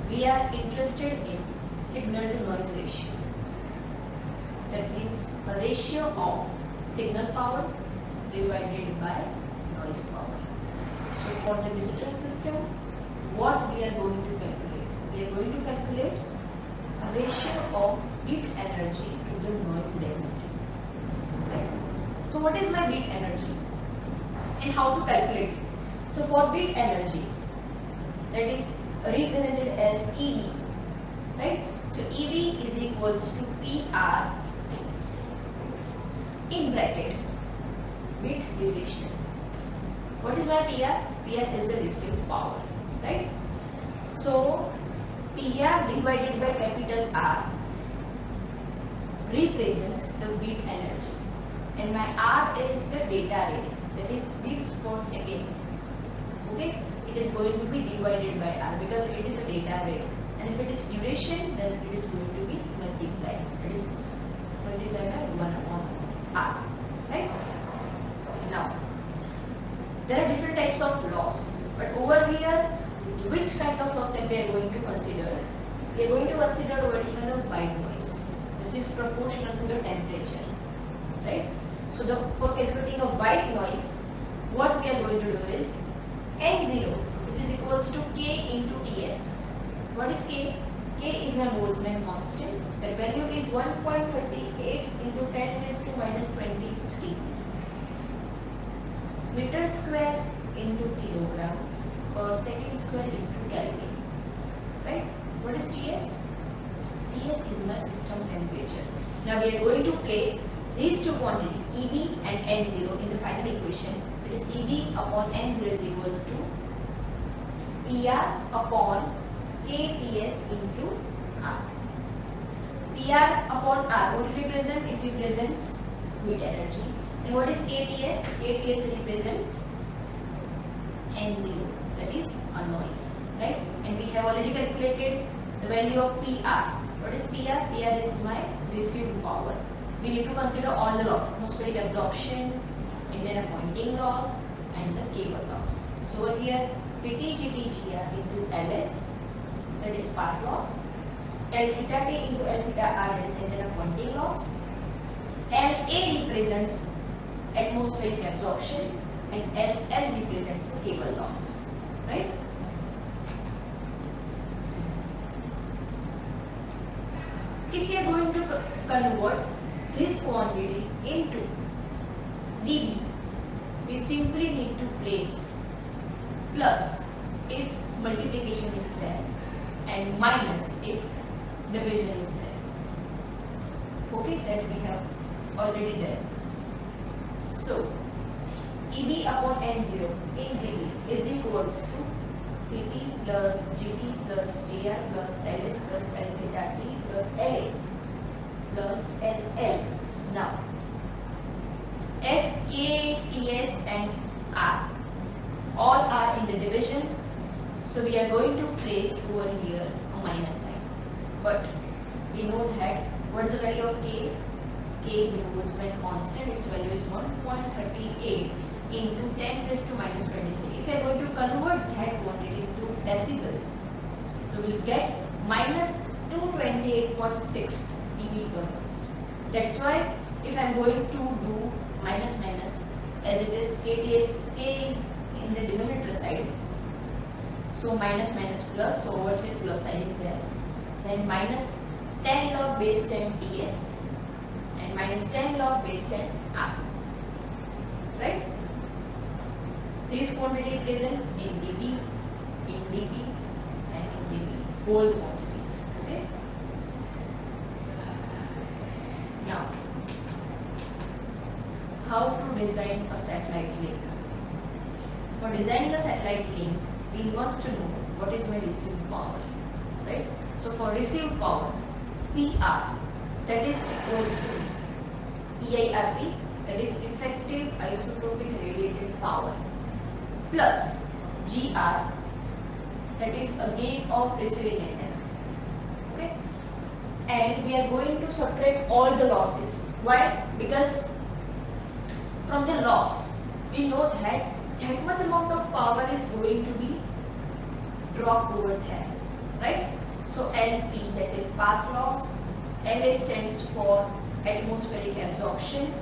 we are interested in signal to noise ratio. That means a ratio of signal power divided by noise power. So for the digital system, what we are going to calculate? We are going to calculate a ratio of bit energy to the noise density. Right? So what is my bit energy and how to calculate it? So for bit energy, that is represented as EB, right? So EB is equals to PR in bracket bit duration. What is my PR? PR is the received power, right? So PR divided by capital R represents the bit energy, and my R is the data rate, that is bits per second. Okay, it is going to be divided by R because it is a data rate, and if it is duration, then it is going to be multiplied. It is multiplied by 1 upon R, right? Now, there are different types of loss, but over here, which kind of loss that we are going to consider? We are going to consider what is called white noise, which is proportional to the temperature, right? So, for calculating a white noise, what we are going to do is N0, which is equals to K into Ts. What is K? K is my Boltzmann constant. That value is 1.38 into 10 raised to minus 23 meter square into kilogram per second square into Kelvin. Right? What is Ts? Ts is my system temperature. Now we are going to place these two quantities, EB and N0, in the final equation. It is EB upon N0 is equals to PR upon KTS into R. PR upon R, what it represents? It represents bit energy. And what is KTS? KTS represents N0, that is a noise, right? And we have already calculated the value of PR. What is PR? PR is my received power. We need to consider all the loss: atmospheric absorption, antenna pointing loss, and the cable loss. So over here, PT GT GR into LS, that is path loss. L theta T into L theta R, that is antenna pointing loss. LA represents atmospheric absorption, and LL represents the cable loss, right? If we are going to convert this quantity into dB, we simply need to place plus if multiplication is there and minus if division is there. Okay, that we have already done. So EB upon N0 in dB is equals to PT plus GT plus GR plus LS plus L theta T plus LA plus LL. Now, S, K, TS and R all are in the division, so we are going to place over here a minus sign. But we know that what is the value of K? K is a Boltzmann constant, its value is 1.38 into 10 raised to minus 23. If we are going to convert that quantity to decibel, we will get minus 228.6 dB per hertz. That's why if I am going to do minus minus, as it is KTS, K is in the denominator side, so minus minus plus, so over here plus sign is there. Then minus 10 log base 10 TS and minus 10 log base 10 R, right? This quantity presents in dB, and in dB, whole quantities. Okay. Now, how to design a satellite link? For designing a satellite link, we must know what is my received power, right? So for received power, PR, that is equals to EIRP, that is effective isotropic radiated power, plus GR, that is a gain of receiving antenna. Okay, and we are going to subtract all the losses. Why? Because from the loss, we know that much amount of power is going to be dropped over there, right? So LP, that is path loss. LA stands for atmospheric absorption,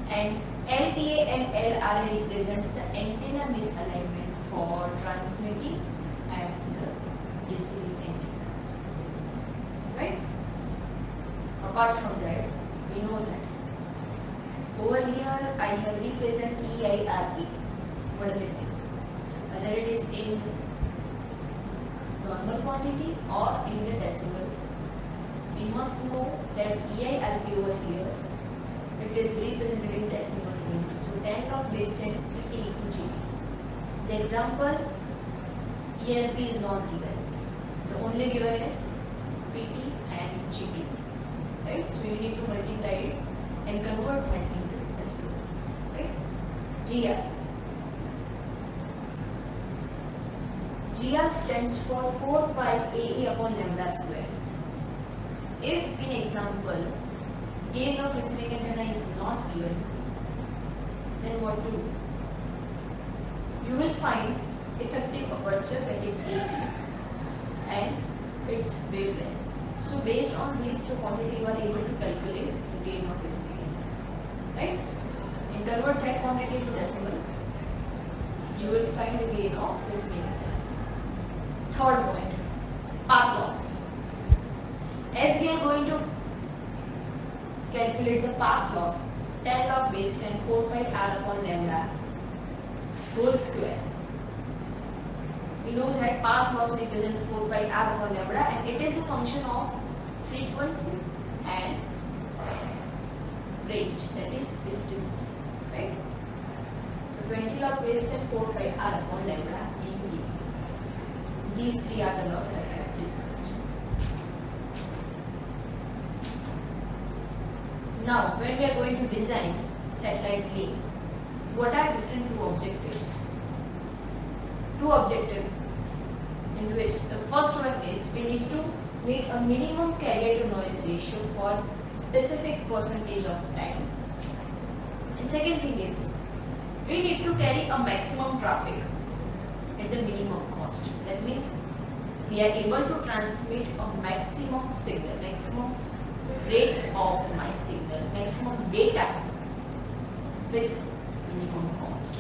and LTA and LRA represents the antenna misalignment for transmitting and the receiving antenna. Right? Apart from that, we know that over here I have represent EIRP. What does it mean? Whether it is in normal quantity or in the decimal, we must know that EIRP over here, it is represented in decimal unit. So 10 log base 10 PT into GT. The example, ERP is not given. The only given is PT and GT. Right? So you need to multiply it and convert that into decimal. Right? GR. GR stands for 4 pi AE upon lambda square. If in example gain of receiving antenna is not given, then what to do? You will find effective aperture, that is AP, and its wavelength. So based on these two quantities, you are able to calculate the gain of receiving antenna, right? And convert that quantity into decimal, you will find the gain of receiving antenna. Third point, path loss. As we are going to calculate the path loss, 10 log base 10 4 pi r upon lambda whole square. We know that path loss represents 4 pi r upon lambda, and it is a function of frequency and range, that is distance, right? So 20 log base 10 4 pi r upon lambda in dB. These three are the laws that I have discussed. Now, when we are going to design satellite link, what are different two objectives? Two objectives in which the first one is we need to meet a minimum carrier to noise ratio for specific percentage of time. And second thing is we need to carry a maximum traffic at the minimum cost. That means we are able to transmit a maximum signal, maximum rate of my signal, maximum data with minimum cost.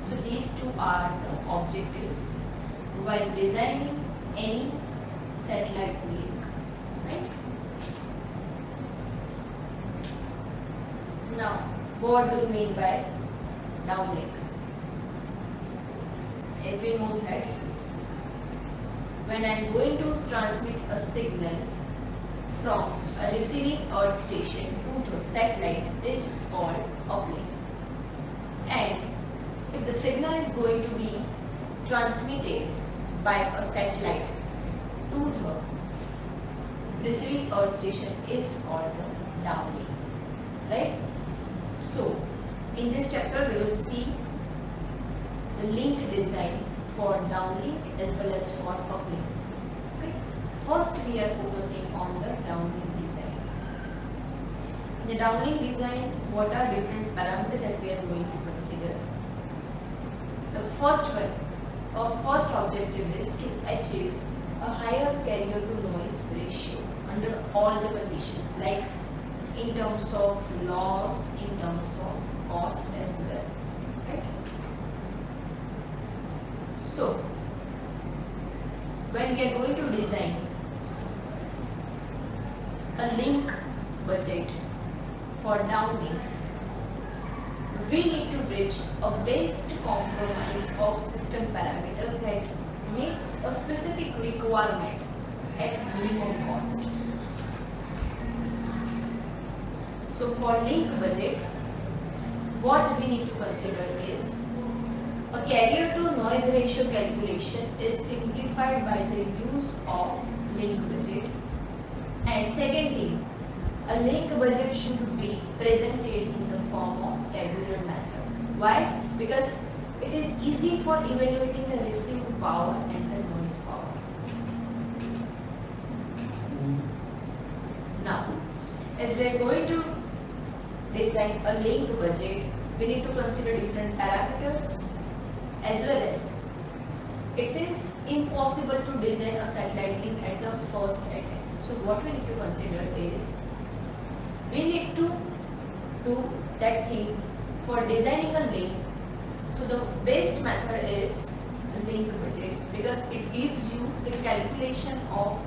So these two are the objectives while designing any satellite link, right? Now, what do we mean by downlink? As we know that when I am going to transmit a signal from a receiving earth station to the satellite is called uplink. And if the signal is going to be transmitted by a satellite to the receiving earth station is called the downlink, right? So in this chapter we will see the link design for downlink as well as for uplink. Okay. First we are focusing on the downlink design. In the downlink design, what are different parameters that we are going to consider? The first one, our first objective is to achieve a higher carrier to noise ratio under all the conditions, like in terms of loss, in terms of cost as well, right? So when we are going to design a link budget for downlink, we need to bridge a best compromise of system parameter that meets a specific requirement at minimum cost. So for link budget, what we need to consider is a carrier to noise ratio calculation is simplified by the use of link budget. And second thing, a link budget should be presented in the form of tabular method. Why? Because it is easy for evaluating the received power and the noise power. Now, as we are going to design a link budget, we need to consider different parameters as well as it is impossible to design a satellite link at the first attempt. So what we need to consider is we need to do that thing for designing a link. So the best method is link budget because it gives you the calculation of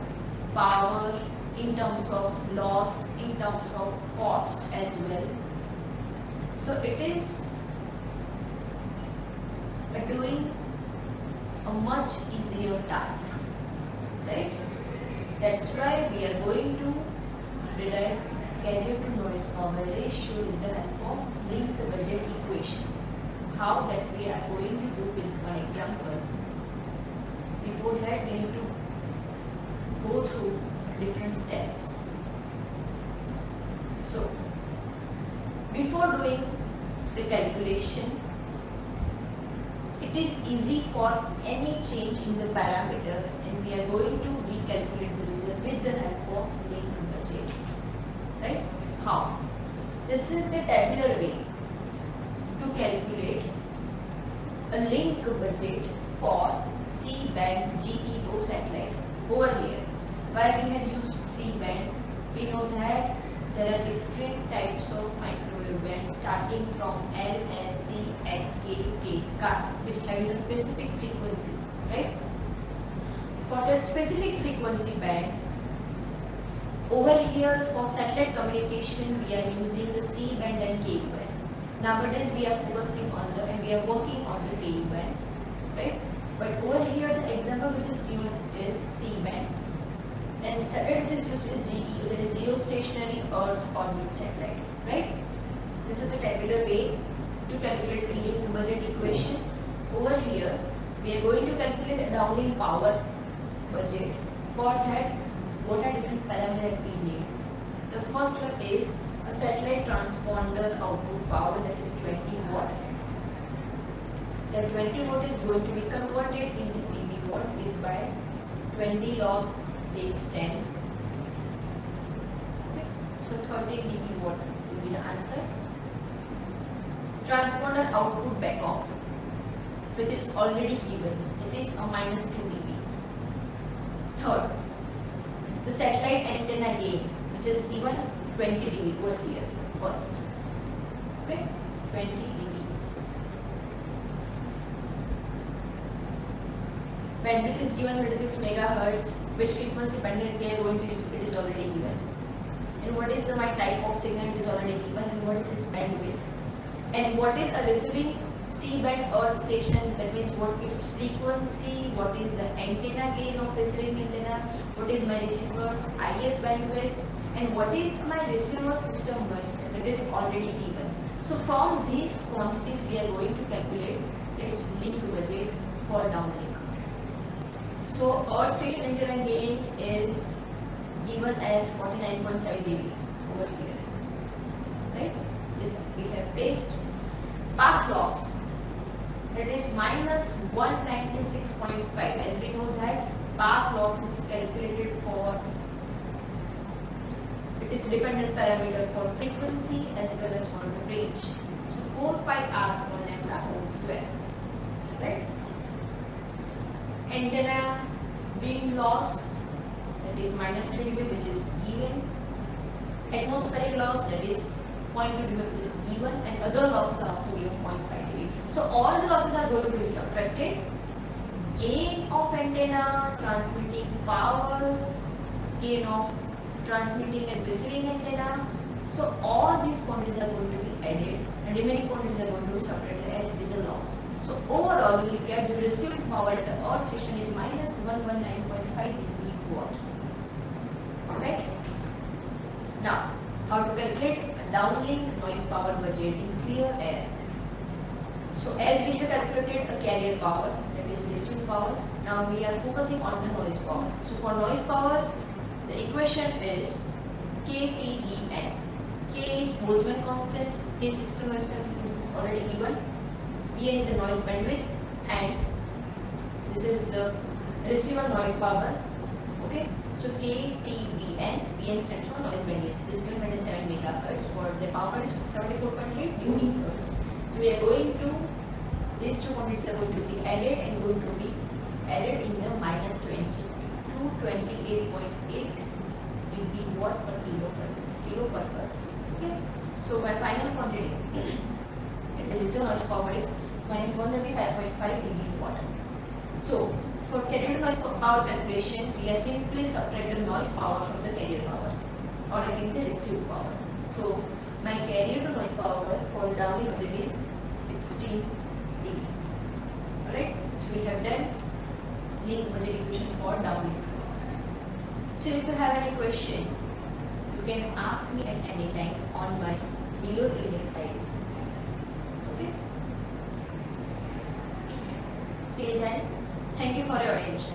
power in terms of loss, in terms of cost as well. So it is doing a much easier task, right? That's why we are going to derive carrier to noise power ratio with the help of linked budget equation. How that we are going to do with one example. Before that, we need to go through different steps. So, before doing the calculation, it is easy for any change in the parameter, and we are going to recalculate the result with the help of linked budget. Right? How? This is the tabular way to calculate a link budget for C-band GEO satellite. Over here, where we had used C-band, we know that there are different types of microwave bands starting from L, S, C, X, K, K, which have a specific frequency, right? For that specific frequency band, over here for satellite communication, we are using the C band and Ku band. Nowadays, we are focusing on the and we are working on the Ku band, right? But over here, the example which is given is C band, and satellite which is used is GEO, that is geostationary Earth orbit satellite, right? This is the tabular way to calculate the linked budget equation. Over here, we are going to calculate a downlink power budget. For that, what are different parameters that we need? The first one is a satellite transponder output power, that is 20 watt. That 20 watt is going to be converted into dB watt is by 20 log base 10. Okay. So 30 dB watt will be the answer. Transponder output backoff, which is already given, it is a minus 2 dB. Third, the satellite antenna gain, which is given 20 dB over here first. Okay, 20 dB. Bandwidth is given 36 megahertz. Which frequency bandwidth we are going to use, it is already given. And what is my type of signal, it is already given. And what is its bandwidth? And what is a receiving C-band Earth station? That means what its frequency, what is the antenna gain of receiving antenna, what is my receiver's IF bandwidth, and what is my receiver system noise, that is already given. So from these quantities we are going to calculate its link budget for downlink. So Earth station antenna gain is given as 49.7 dB over here, right? This we have placed. Path loss, that is minus 196.5, as we know that path loss is calculated for, it is dependent parameter for frequency as well as for the range. So 4 pi r upon lambda whole square, right? Antenna beam loss, that is minus 3 dB, which is given. Atmospheric loss, that is 0.2 dB, which is given, and other losses are also given 0.5 dB. So all the losses are going to be subtracted. Gain of antenna, transmitting power, gain of transmitting and receiving antenna. So all these quantities are going to be added, and remaining quantities are going to be subtracted as it is a loss. So overall, we will get the received power at the Earth station is minus 119.5 dB watt. Right? Now, how to calculate downlink noise power budget in clear air? So as we have calculated the carrier power, that is received power, now we are focusing on the noise power. So for noise power, the equation is KTEN. K is Boltzmann constant, K is system noise constant, which is already given. En is the noise bandwidth, and this is the receiver noise power. Okay, so KTBN, BN stands for noise bandwidth. This is given by 7 megahertz. For the power is 74.8 dB. So we are going to, these two quantities are going to be added and going to be added in the minus 20 to 28.8 dB watt per kilo per hertz. Okay, so my final quantity resistor noise power is minus 135.5 dB watt. So for carrier noise power calculation, we are simply subtract the noise power from the carrier power, or I can say received power. So my carrier to noise power for downlink budget is 16 dB. Alright, so we have done link budget equation for downlink. So if you have any question, you can ask me at any time on my below email ID. Okay. Till then, thank you for your attention.